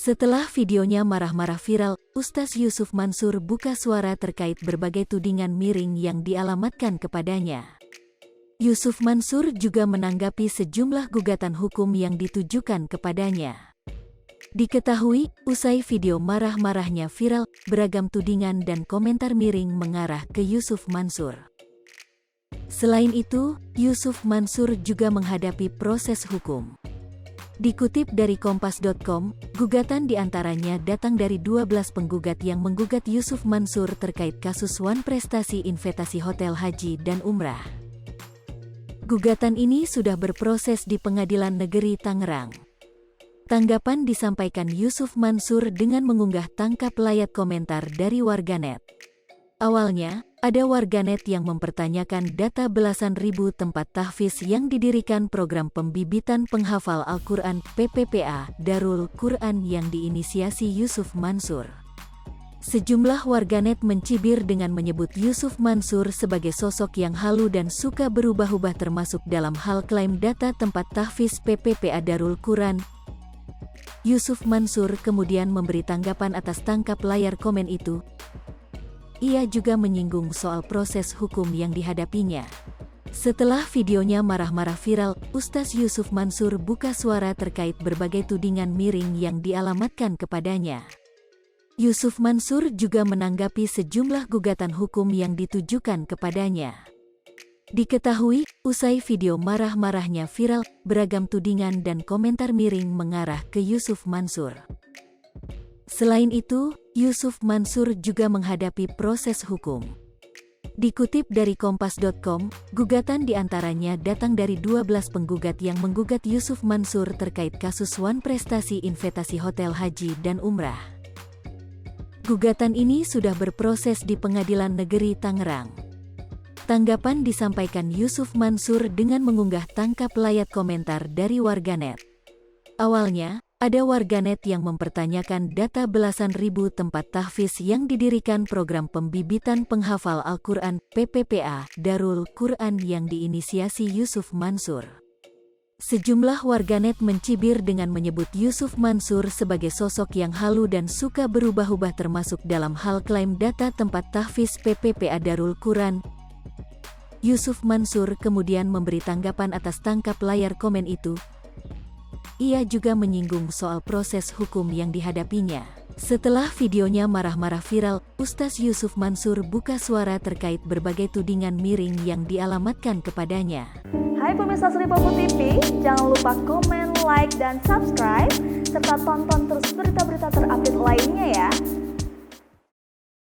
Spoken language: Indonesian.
Setelah videonya marah-marah viral, Ustaz Yusuf Mansur buka suara terkait berbagai tudingan miring yang dialamatkan kepadanya. Yusuf Mansur juga menanggapi sejumlah gugatan hukum yang ditujukan kepadanya. Diketahui, usai video marah-marahnya viral, beragam tudingan dan komentar miring mengarah ke Yusuf Mansur. Selain itu, Yusuf Mansur juga menghadapi proses hukum. Dikutip dari Kompas.com, gugatan diantaranya datang dari 12 penggugat yang menggugat Yusuf Mansur terkait kasus wan prestasi investasi hotel haji dan umrah. Gugatan ini sudah berproses di Pengadilan Negeri Tangerang. Tanggapan disampaikan Yusuf Mansur dengan mengunggah tangkap layar komentar dari warganet. Awalnya, ada warganet yang mempertanyakan data belasan ribu tempat tahfiz yang didirikan program pembibitan penghafal Al-Quran PPPA Darul Quran yang diinisiasi Yusuf Mansur. Sejumlah warganet mencibir dengan menyebut Yusuf Mansur sebagai sosok yang halu dan suka berubah-ubah termasuk dalam hal klaim data tempat tahfiz PPPA Darul Quran. Yusuf Mansur kemudian memberi tanggapan atas tangkap layar komen itu. Ia juga menyinggung soal proses hukum yang dihadapinya. Setelah videonya marah-marah viral, Ustaz Yusuf Mansur buka suara terkait berbagai tudingan miring yang dialamatkan kepadanya. Yusuf Mansur juga menanggapi sejumlah gugatan hukum yang ditujukan kepadanya. Diketahui, usai video marah-marahnya viral, beragam tudingan dan komentar miring mengarah ke Yusuf Mansur. Selain itu, Yusuf Mansur juga menghadapi proses hukum. Dikutip dari Kompas.com, gugatan diantaranya datang dari 12 penggugat yang menggugat Yusuf Mansur terkait kasus wan prestasi investasi hotel haji dan umrah. Gugatan ini sudah berproses di Pengadilan Negeri Tangerang. Tanggapan disampaikan Yusuf Mansur dengan mengunggah tangkap layar komentar dari warganet. Awalnya, ada warganet yang mempertanyakan data belasan ribu tempat tahfiz yang didirikan program pembibitan penghafal Al-Quran PPPA Darul Quran yang diinisiasi Yusuf Mansur. Sejumlah warganet mencibir dengan menyebut Yusuf Mansur sebagai sosok yang halu dan suka berubah-ubah termasuk dalam hal klaim data tempat tahfiz PPPA Darul Quran. Yusuf Mansur kemudian memberi tanggapan atas tangkap layar komen itu. Ia juga menyinggung soal proses hukum yang dihadapinya. Setelah videonya marah-marah viral, Ustaz Yusuf Mansur buka suara terkait berbagai tudingan miring yang dialamatkan kepadanya. Hai pemirsa Sri Popo TV, jangan lupa komen, like, dan subscribe, serta tonton terus